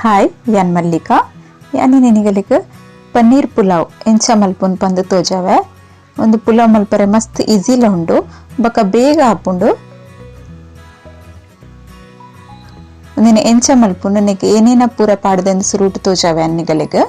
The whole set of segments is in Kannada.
ಹಾಯ್ ಯಾನ್ ಮಲ್ಲಿಕಾ ಯಾನಿ ನಿನಗಲಿಗೆ ಪನ್ನೀರ್ ಪುಲಾವ್ ಎಂಚ ಮಲ್ಪುಂದು ಪಂದು ತೋಜಾವೆ ಒಂದು ಪುಲಾವ್ ಮಲ್ಪರೆ ಮಸ್ತ್ ಈಜಿಲ ಉಂಡು ಬೊಕ ಬೇಗ ಆಪುಂಡು ನಿನ್ನ ಎಂಚ ಮಲ್ಪುಂಡು ನಿನಗೆ ಏನೇನ ಪೂರ ಪಾಡ್ದೆಂದು ಸುರುಟು ತೋಜಾವೆ ಅನ್ನಿಗಲಿಗೆ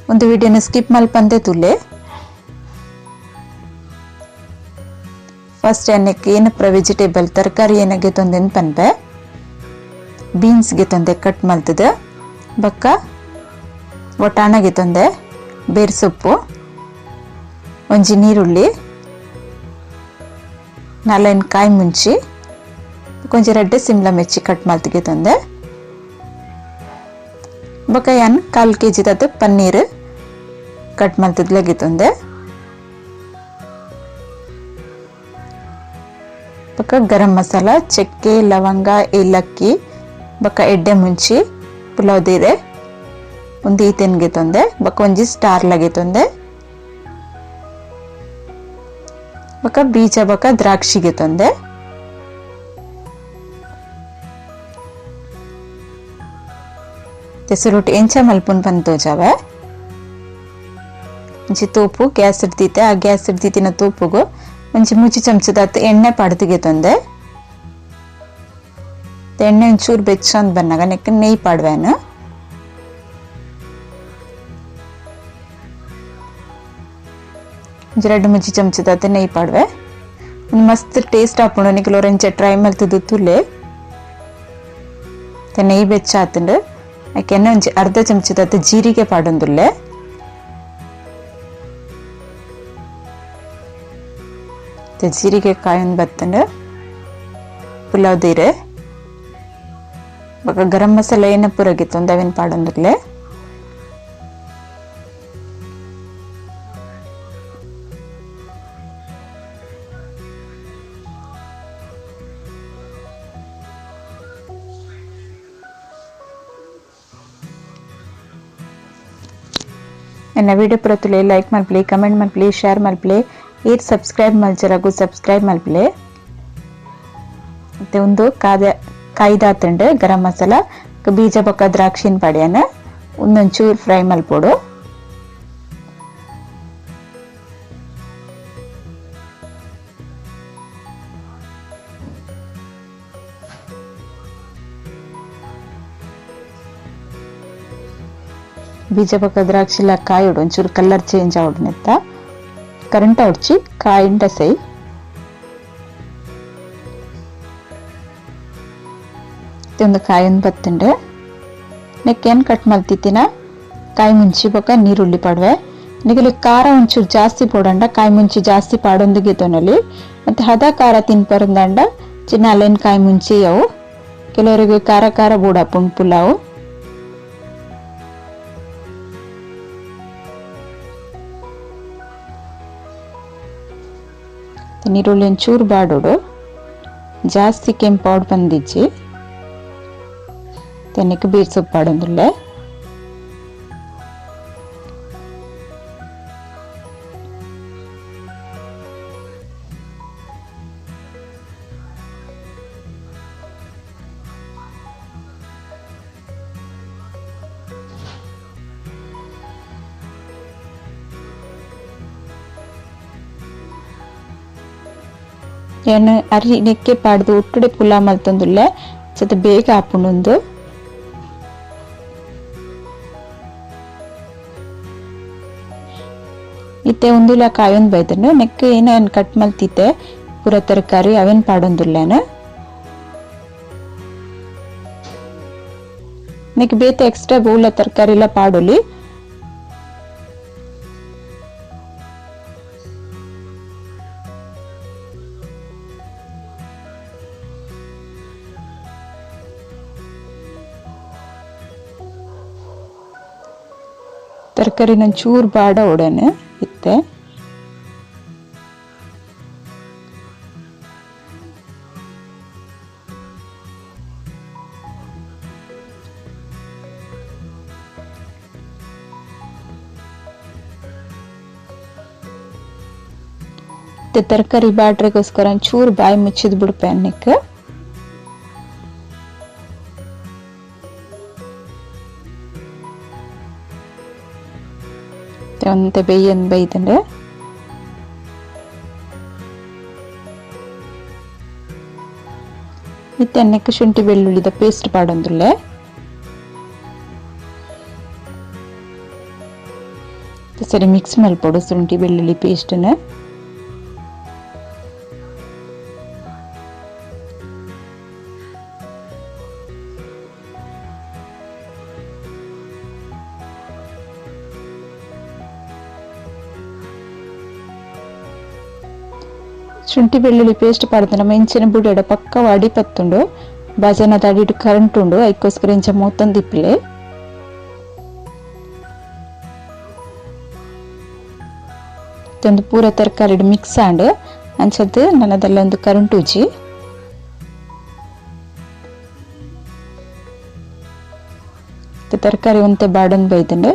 ಒಂದು ವಿಡಿಯೋನ ಸ್ಕಿಪ್ ಮಲ್ಪಂದೆ ತುಲೆ ಫಸ್ಟ್ ಅನ್ನಕ್ಕೆ ಏನು ವೆಜಿಟೇಬಲ್ ತರಕಾರಿ ಏನಾಗೆ ತೊಂದೆನ್ ಪನ್ಪೆ ಬೀನ್ಸ್ ಗೆ ತೊಂದೆ ಕಟ್ ಮಲ್ತದೆ ಬಕ್ಕ ಒಟಾಣಗೆ ತೊಂದೆ ಬೇರ್ ಸೊಪ್ಪು ಒಂಜಿ ನೀರುಳ್ಳಿ ನಾಲೈನ್ ಕಾಯಿ ಮುಂಚಿ ಕೊಂಚ ರೆಡ್ಡೆ ಸಿಮ್ಲಾ ಮಿರ್ಚಿ ಕಟ್ ಮಲ್ತಿಗೆ ತೊಂದೆ ಬಕ್ಕ ಯಾನ್ 1/4 kg ತದ ಪನ್ನೀರ್ ಕಟ್ ಮಲ್ತದ್ಲಗೆ ತೊಂದೆ ಬಕ್ಕ ಗರಂ ಮಸಾಲ ಚಕ್ಕೆ ಲವಂಗ ಏಲಕ್ಕಿ ಬಕ್ಕ ಎಡ್ಡೆ ಮುಂಚಿ ಪುಲಾವ್ ದೀರೆ ಒಂದು ಈತೆನ್ಗೆ ತೊಂದೆ ಬಕ್ಕ ಒಂಜಿ ಸ್ಟಾರ್ ಲಗೆ ತೊಂದೆ ಬಕ್ಕ ಬೀಜ ಬಕ್ಕ ದ್ರಾಕ್ಷಿಗೆ ತೊಂದೆ ತೆಸರುಟ್ ಎಂಚ ಮಲ್ಪುನ್ ಪನ್ ತೋಜಾವೆ ಒಂಜಿ ತೂಪು ಗ್ಯಾಸ್ ಇಡ್ದೀತೆ ಆ ಗ್ಯಾಸ್ ಇಡ್ದೀತಿನ ತೂಪುಗು ಒಂಜಿ ಮುಚ್ಚಿ ಚಮಚದಾತ ಎಣ್ಣೆ ಪಡ್ದಿಗೆ ತೊಂದೆ ಎಣ್ಣೆ ಒಂಚೂರು ಬೆಚ್ಚಂದ್ ಬನ್ನಾಗ ನೆಕ್ ನೆಯ್ ಪಾಡ್ವೇನು ಎರಡು ಮುಚ್ಚಿ ಚಮಚದಾತ ನೆಯ್ ಪಾಡ್ವೆ ಮಸ್ತ್ ಟೇಸ್ಟ್ ಆಪುಂಡು ನಿಕ್ಲು ಒಂಚ ಟ್ರೈ ಮಲ್ತದು ತುಲೆ ನೆಯ್ ಬೆಚ್ಚ ಆತುಂಡು ಯಾಕೆನ್ನ ಒಂಜಿ ಅರ್ಧ ಚಮಚದಾತ ಜೀರಿಗೆ ಪಾಡೊಂದುಲ್ಲೆ ಜೀರಿಗೆ ಕಾಯೊಂದು ಬತ್ತಂಡು ಪುಲಾವ್ ದೀರೆ ಬೊಕ ಗರಂ ಮಸಾಲ ಏನ ಪೂರಗಿತ್ತು ಒಂದು ಅವೇನು ಪಾಡೊಂದುಲ್ಲೆ ಎನ್ನ ವಿಡಿಯೋ ಪುರತುಲೆ ಲೈಕ್ ಮಲ್ಪಲೆ ಕಮೆಂಟ್ ಮಲ್ಪಲೆ ಶೇರ್ ಮಲ್ಪಲೆ ಏರ್ ಸಬ್ಸ್ಕ್ರೈಬ್ ಮಲ್ಚರಾಗು ಸಬ್ಸ್ಕ್ರೈಬ್ ಮಲ್ಪಲೆ ಮತ್ತೆ ಒಂದು ಕಾಯ್ದಾತಂಡು ಗರಂ ಮಸಾಲ ಬೀಜ ಬೊಕ್ಕ ದ್ರಾಕ್ಷಿನ ಪಡ್ಯಾನ ಒಂದೊಂಚೂರು ಫ್ರೈ ಮಲ್ಪೋಡು ಬೀಜ ಬೊಕ್ಕ ದ್ರಾಕ್ಷಿಲ ಕಾಯೋಡು ಒಂಚೂರು ಕಲರ್ ಚೇಂಜ್ ಆವಡ್ನೆತ್ತ ಕರೆಂಟ್ ಹೊಡ್ಚಿ ಕಾಯಿಂಡ ಸೈ ಒಂದು ಕಾಯೊಂದು ಬತ್ತುಂಡು ನೆಕ್ಕೇನು ಕಟ್ ಮಲ್ತಿತ್ತಿನ ಕಾಯಿ ಮುಂಚಿ ಬೊಕ್ಕ ನೀರುಳ್ಳಿ ಪಡ್ವೆ ನಿಗಲಿ ಖಾರ ಒಂಚೂರು ಜಾಸ್ತಿ ಪೋಡಂಡ ಕಾಯಿ ಮುಂಚಿ ಜಾಸ್ತಿ ಪಾಡೊಂದಿಗೆ ತೊನಲ್ಲಿ ಮತ್ತೆ ಹದ ಖಾರ ತಿನ್ಪರಂದಂಡ ಚಿನ್ನ ಅಲ್ಲೇನು ಕಾಯಿ ಮುಂಚಿ ಅವು ಕೆಲವರಿಗೆ ಖಾರ ಖಾರ ಬೂಡಾಪುಂಡು ಪುಲಾವು ನೀರುಳ್ಳಿ ಒಂಚೂರು ಬಾಡೋಡು ಜಾಸ್ತಿ ಕೆಂಪಾಡ್ ಬಂದಿಜ್ಜಿ ತೆನ್ನಕ್ಕೆ ಬೀರ್ ಸೊಪ್ಪು ಪಾಡೊಂದುಲ್ಲೆ ಏನು ಅರಿ ನೆಕ್ಕೆ ಪಾಡ್ದು ಒಟ್ಟುಡೆ ಪುಲಾವ್ ಮಲ್ತೊಂದುಲ್ಲೆ ಜೊತೆ ಬೇಗ ಆಪುಂಡು ಇತ್ತೆ ಒಂದುಲ ಕಾಯೊಂದು ಬೈದನು ನೆಕ್ ಏನೇನು ಕಟ್ ಮಲ್ತಿತ್ತೆ ಪೂರ ತರಕಾರಿ ಅವೇನು ಪಾಡೊಂದುಲ್ಲೇನು ನೆಕ್ ಬೇತೆ ಎಕ್ಸ್ಟ್ರಾ ಬೌಲ ತರಕಾರಿ ಎಲ್ಲ ಪಾಡೊಲಿ ತರಕಾರಿ ಒಂಚೂರು ಬಾಡ ಒಡನೆ ಇತ್ತೆ ತರಕಾರಿ ಬಾಡ್ರೆಗೋಸ್ಕರ ಒಂಚೂರು ಬಾಯಿ ಮುಚ್ಚಿದ್ ಬಿಡ್ಪೆ ಅನ್ನಕ್ಕೆ ಒಂತೆ ಬೇಯನ್ ಬೈತಂಡೆ ಇತ್ತೆ ಅನ್ನಕ್ಕೆ ಶುಂಠಿ ಬೆಳ್ಳುಳ್ಳಿದ ಪೇಸ್ಟ್ ಪಾಡೊಂದುಲ್ಲೆ ಸರಿ ಮಿಕ್ಸ್ ಮಲ್ಪೊಡು ಶುಂಠಿ ಬೆಳ್ಳುಳ್ಳಿ ಪೇಸ್ಟ್ನ ಶುಂಠಿ ಬೆಳ್ಳುಳ್ಳಿ ಪೇಸ್ಟ್ ಪಾಡ್ದು ನಮ್ಮ ಇಂಚಿನ ಬುಡಡ ಪಕ್ಕ ವಾಡಿ ಪತ್ತುಂಡು ಭಜನ ತಡಿಟ್ಟು ಕರೆಂಟ್ ಉಂಡು ಅದಕ್ಕೋಸ್ಕರ ಇಂಚ ಮೂತಂದಿಪ್ಪಿಲೆ ಒಂದು ಪೂರ ತರಕಾರಿ ಮಿಕ್ಸ್ ಆಂಡ್ ಅಂಚದ್ದು ನನ್ನದೆಲ್ಲ ಒಂದು ಕರೆಂಟ್ ಉಜ್ಜಿ ತರಕಾರಿ ಒಂತೆ ಬಾಡನ್ ಬೈದಂಡು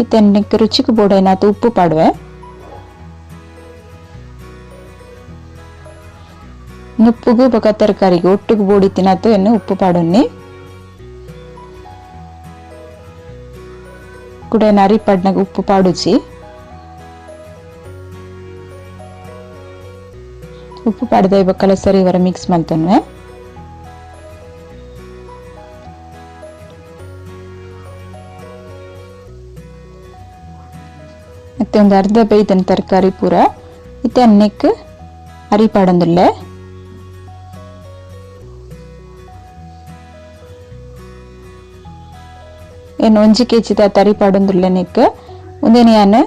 ಇತ್ತೆ ರುಚಿಗೆ ಬೋಡೈನಾತು ಉಪ್ಪು ಪಾಡುವೆ ನುಪ್ಪುಗು ಬೊಕ ತರಕಾರಿಗೆ ಒಟ್ಟಿಗೆ ಬೋಡಿ ತಿನ್ನತ್ತು ಎನ್ನು ಉಪ್ಪು ಪಾಡೊನ್ನಿ ಕುಡೆ ನರಿ ಪಡ್ನಾಗ ಉಪ್ಪು ಪಾಡುಚಿ ಉಪ್ಪು ಪಾಡ್ದ ಬಕ್ಕಲ ಸರಿ ವರ ಮಿಕ್ಸ್ ಮಲ್ತನ್ವೆ ಮತ್ತೆ ಒಂದು ಅರ್ಧ ಬೇಯ್ದನ್ ತರಕಾರಿ ಪೂರ ಇತ್ತೆ ಅನ್ನಕ್ಕೆ ಅರಿ ಪಾಡೊಂದುಲ್ಲೆ ಏನು 1 kg ತರಿ ಪಾಡೊಂದುಲ್ಲೆ ನೆಕ್ ಒಂದೇನೆ ಯಾನ್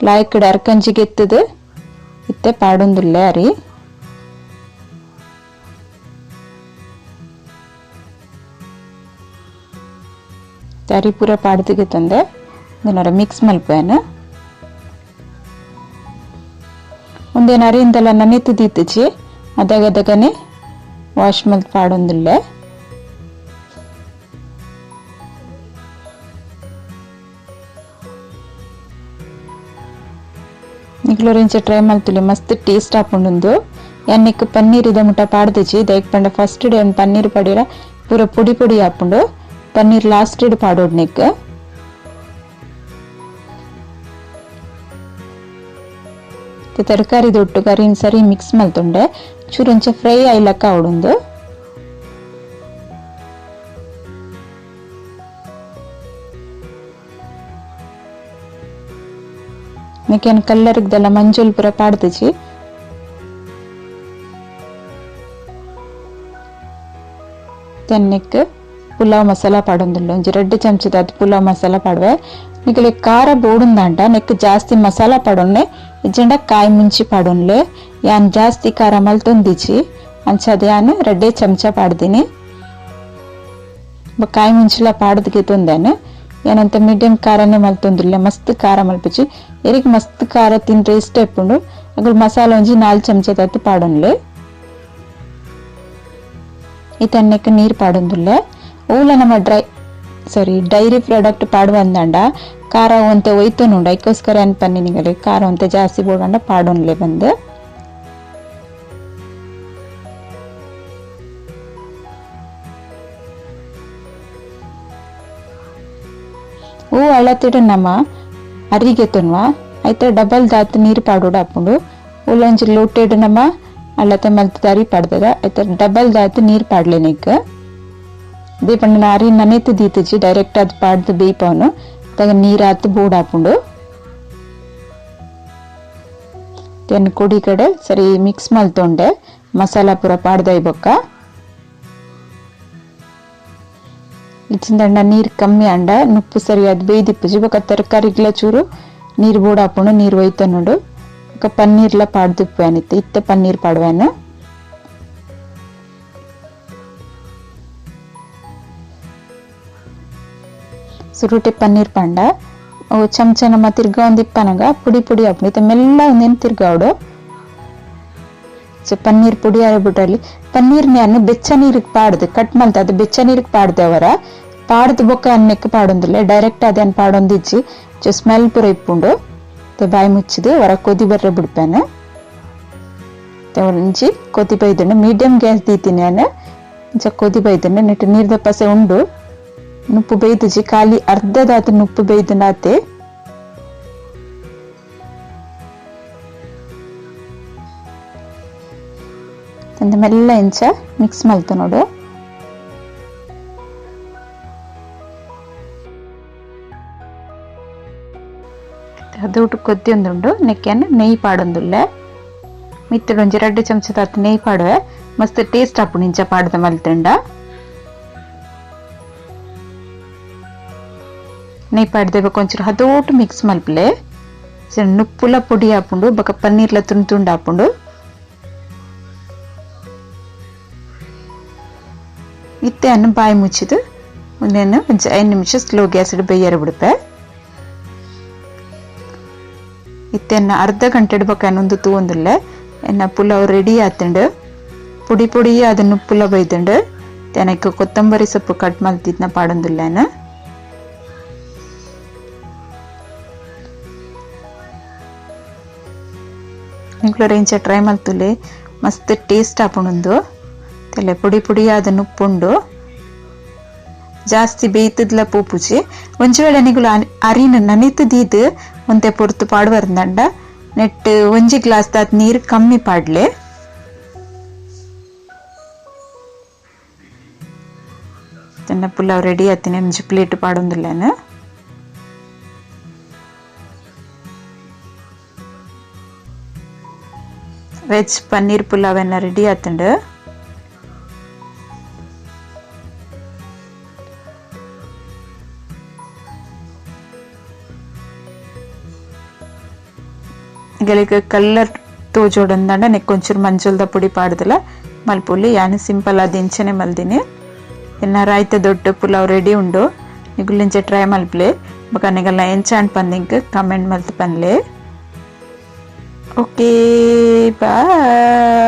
ಲಾಯ್ಕಡ್ ಅರ್ಕಂಜಿಗೆ ಎತ್ತದು ಇತ್ತೆ ಪಾಡೊಂದುಲ್ಲೆ ಅರಿ ತರಿ ಪೂರ ಪಾಡ್ದಿಗೆ ತಂದೆ ಇದನ್ನ ಮಿಕ್ಸ್ ಮಲ್ಪೇನ ಒಂದೇನ ಅರಿಂದಲ್ಲ ನನೆತ್ತು ದೀತಚಿ ಅದಗದಗನೆ ವಾಶ್ ಮಲ್ತ್ ಪಾಡೊಂದುಲ್ಲೆ ನಿಕ್ಲೋರಿಂಚ ಟ್ರೈ ಮಲ್ತುಲೆ ಮಸ್ತ್ ಟೇಸ್ಟ್ ಆಪುಂಡು ಎನ್ನಿಕ್ ಪನ್ನೀರ್ ಇದ ಮುಟ ಪಾಡ್ದಿಜಿ ದೈಕ್ ಪಂಡ ಫಸ್ಟ್ ಡೇ ಒಂದು ಪನ್ನೀರ್ ಪಡಿರ ಪೂರ ಪುಡಿ ಪುಡಿ ಆಪುಂಡು ಪನ್ನೀರ್ ಲಾಸ್ಟ್ ಡೇ ಪಾಡೋಡ್ ನಿಕ್ ತರಕಾರಿ ದೊಟ್ಟು ಕರಿನ್ ಸರಿ ಮಿಕ್ಸ್ ಮಲ್ತುಂಡೆ ಚೂರಿಂಚ ಫ್ರೈ ಆಯ್ಲಕ್ಕ ಅವಡುಂದು ನಿಕೇನ್ ಕಲ್ಲರ್ಗ್ದೆಲ್ಲ ಮಂಜುಲ್ ಪೂರ ಪಾಡ್ದಿಜಿ ತೆನ್ನಿಕ್ ಪುಲಾವ್ ಮಸಾಲ ಪಾಡೊಂದುಲ್ಲೆ ಒಂಜಿ 2 ಚಮಚದ ಪುಲಾವ್ ಮಸಾಲ ಪಾಡ್ವೆ ನಿಕಲೆ ಖಾರ ಬೋಡುಂದಂಡ ನೆಕ್ ಜಾಸ್ತಿ ಮಸಾಲ ಪಾಡೊನ್ನೆ ಇಜ್ಜಂಡ ಕಾಯಿ ಮುಂಚಿ ಪಾಡೊನ್ಲೆ ಯಾನ್ ಜಾಸ್ತಿ ಖಾರ ಮಲ್ತೊಂದಿಜಿ ಅಂಚದ ಯಾನ್ 2 ಚಮಚ ಪಾಡ್ದಿನಿ ಕಾಯಿ ಮುಂಚಿಲ ಪಾಡ್ದಿಗೆ ತೊಂದೇನೆ ಏನಂತ ಮೀಡಿಯಂ ಖಾರನೇ ಮಲ್ತೊಂದುಲ್ಲೆ ಮಸ್ತ್ ಖಾರ ಮಲ್ಪುಜಿ ಎರಿಗ್ ಮಸ್ತ್ ಖಾರ ತಿಂದ್ರೆ ಇಷ್ಟ ಇಪ್ಪುಂಡು ಅಗ್ಲು ಮಸಾಲ ಒಂಜಿ 4 ಚಮಚದ ಪಾಡೊನ್ಲೆ ಇತನ್ನೆಕ್ ನೀರ್ ಪಾಡೊಂದುಲ್ಲೆ ಊಲ ನಮ್ಮ ಡೈರಿ ಪ್ರಾಡಕ್ಟ್ ಪಾಡುವಂದಂಡ ಖಾರ ಒಂತೆ ಒಯ್ತನುಂಡು ಅದಕ್ಕೋಸ್ಕರ ಏನ್ ಪನ್ನಿನಿಗಲೆ ಖಾರ ಒಂತೆ ಜಾಸ್ತಿ ಬೋಡಂಡ ಪಾಡೊನ್ಲೆ ಬಂದು ಹೂ ಅಳತಿಡ ನಮ್ಮ ಅರಿಗೆ ತುನ್ವ ಐತೆ ಡಬಲ್ ದಾತ್ ನೀರ್ ಪಾಡೋಡ ಹಾಕೊಂಡು ಉಲ್ಲೊಂಜಿ ಲೋಟೆಡ್ ನಮ್ಮ ಅಳ್ಳತೆ ಮಲ್ತದ ಅರಿ ಪಾಡ್ದದ ಐತೆ ಡಬಲ್ ದಾತ್ ನೀರ್ ಪಾಡ್ಲೆನಿಕ್ ದೇ ಪಂಡ ಅರಿ ನನೆತ್ತು ದೀತಜಿ ಡೈರೆಕ್ಟ್ ಅದು ಪಾಡ್ದು ಬೇಯ್ಪವನು ತಗ ನೀರ್ ಆತು ಬೋಡ್ ಹಾಕೊಂಡು ತೆನ್ ಕೊಡಿ ಕಡೆ ಸರಿ ಮಿಕ್ಸ್ ಮಲ್ತೊಂಡೆ ಮಸಾಲ ಪೂರ ಪಾಡ್ದ ಬೊಕ್ಕ ಇಚ್ಚಿಂದಂಡ ನೀರ್ ಕಮ್ಮಿ ಅಂಡ ನುಪ್ಪು ಸರಿಯಾದ ಬೇಯ್ದಿಪ್ಪುಜಿ ಬೊಕ ತರಕಾರಿಗ್ಲ ಚೂರು ನೀರ್ ಬೋಡ್ ಹಾಕೊಂಡು ನೀರ್ ಒಯ್ತ ನೋಡು ಬೊಕ ಪನ್ನೀರ್ಲ ಪಾಡ್ದಿಪ್ಪೇನಿತ್ತು ಇತ್ತೆ ಪನ್ನೀರ್ ಪಾಡ್ವೇನು ಸುರುಟೆ ಪನ್ನೀರ್ ಪಂಡ ಅವು ಚಮಚ ನಮ್ಮ ತಿರ್ಗ ಒಂದಿಪ್ಪನಗ ಪುಡಿ ಪುಡಿ ಹಾಕೊಂಡು ಇತ್ತೆ ಮೆಲ್ಲ ಒಂದೇನು ತಿರ್ಗಾವಡು ಪನ್ನೀರ್ ಪುಡಿ ಆಡ್ಬಿಟ್ಟಲ್ಲಿ ಪನ್ನೀರ್ನ ಅನ್ನು ಬೆಚ್ಚ ನೀರಿಗೆ ಪಾಡ್ದು ಕಟ್ ಮಲ್ತ ಅದು ಬೆಚ್ಚ ನೀರಿಗೆ ಪಾಡ್ದವರ ಪಾಡ್ದು ಬೊಕ್ಕ ಅನ್ನಕ್ಕೆ ಪಾಡೊಂದಿಲ್ಲ ಡೈರೆಕ್ಟ್ ಅದೇನು ಪಾಡೊಂದಿಜ್ಜಿ ಸ್ಮೆಲ್ ಪೂರ ಇಪ್ಪುಂಡು ಬಾಯಿ ಮುಚ್ಚಿದು ಹೊರ ಕೊದಿ ಬರ್ರೆ ಬಿಡ್ಪೇನೆ ಒಂಜಿ ಕೊದಿ ಬೈದಣ್ಣು ಮೀಡಿಯಂ ಗ್ಯಾಸ್ ದೀತೀನಿ ನಾನು ಇಂಚ ಕೊದಿ ಬೈದಣ್ಣು ನೆಟ್ಟು ನೀರ್ದ ಪಸೆ ಉಂಡು ನುಪ್ಪು ಬೇಯ್ದಿಜಿ ಖಾಲಿ ಅರ್ಧದಾತ ನುಪ್ಪು ಬೇಯ್ದನಾತೆ ಚಂದ ಮೆಲ್ಲ ಇಂಚ ಮಿಕ್ಸ್ ಮಲ್ತು ನೋಡು. ಅದು ಕೊದ್ದಿ ಒಂದುಂಡು ನೆಕ್ಕೆಯನ್ನು ನೆಯ್ಯಿ ಪಾಡೊಂದುಲ್ಲೆ ಮಿತ್ತಡ್ ಒಂಜಿ 2 ಚಮಚ ತಾತ್ ನೆಯ್ಯಿ ಪಾಡುವೆ ಮಸ್ತ್ ಟೇಸ್ಟ್ ಆಪುಂಡು ಇಂಚ ಪಾಡ್ದ ಮಲ್ತಂಡ. ನೆಯ್ಯಿ ಪಾಡ್ದೆ ಬೊಕ ಒಂಚೂರು ಹದೋಟು ಮಿಕ್ಸ್ ಮಲ್ಪಲೆ ನುಪ್ಪುಲ ಪೊಡಿ ಆಪುಂಡು ಬೊಕ ಪನ್ನೀರ್ಲ ತುಂಡು ತುಂಡು ಆಪುಂಡು. ಇತ್ತೆಯನ್ನು ಬಾಯಿ ಮುಚ್ಚಿದು ಒಂದೇನು 5 ನಿಮಿಷ ಸ್ಲೋ ಗ್ಯಾಸ್ ಬೇಯರ ಬಿಡುತ್ತೆ. ಇತ್ತೆನ್ನ ಅರ್ಧ ಗಂಟೆ ಬೊಕ ಒಂದು ತೂವೊಂದುಲ್ಲೆ ಎನ್ನ ಪುಲಾವ್ ರೆಡಿ ಆತುಂಡು. ಪುಡಿ ಪುಡಿ ಅದನ್ನು ಪುಲಾವ್ ಬೈದುಂಡು ತೆನಕ್ಕೆ ಕೊತ್ತಂಬರಿ ಸೊಪ್ಪು ಕಟ್ ಮಲ್ತಿದ್ನ ಪಾಡೊಂದುಲ್ಲೆನ. ನಿಕ್ಲೋರ ಇಂಚ ಟ್ರೈ ಮಲ್ತುಲೆ ಮಸ್ತ್ ಟೇಸ್ಟ್ ಆಪುಂಡು. ತೆಲೆ ಪುಡಿ ಪುಡಿ ಅದನ್ನು ಉಪ್ಪುಂಡು ಜಾಸ್ತಿ ಬೇಯ್ತದ್ಲ ಪೋಪುಜಿ ಒಂಜಿ ವೇಳೆ ನಿಗುಲು ಅರಿನ ನನಿತುದೀದು ಒಂತೆ ಪೊರ್ತು ಪಾಡುವರ್ದಂಡ ನೆಟ್ 1 ಗ್ಲಾಸ್ ದಾತ್ ನೀರು ಕಮ್ಮಿ ಪಾಡ್ಲೆ. ಚೆನ್ನ ಪುಲಾವ್ ರೆಡಿ ಆತೀನಿ ಒಂಜಿ ಪ್ಲೇಟ್ ಪಾಡೊಂದುಲ್ಲೆನ. ವೆಜ್ ಪನ್ನೀರ್ ಪುಲಾವ್ ಎನ್ನ ರೆಡಿ ಆತುಂಡು. ಗೆಲಿಗೆ ಕಲ್ಲರ್ ತೋಜೋಡಂದಂಡ ನೆಕ್ಕೊಂಚೂರು ಮಂಜುಲ್ದ ಪುಡಿ ಪಾಡ್ದಲ ಮಲ್ಪುಲಿ ಯಾನು ಸಿಂಪಲ್ ಅದು ಇಂಚನೆ ಮಲ್ದಿನಿ. ಇನ್ನು ರಾಯ್ತ ದೊಡ್ಡ ಪುಲಾವ್ ರೆಡಿ ಉಂಡು ನಿಗುಲಿಂಚೆ ಟ್ರೈ ಮಲ್ಪಲೆ ಬೊಕ ನಿಗಲ್ಲ ಎಂಚಾಂಡ್ ಪಂದಿಂಗ್ ಕಮೆಂಟ್ ಮಲ್ತು ಪನ್ಲೆ. Okay bye.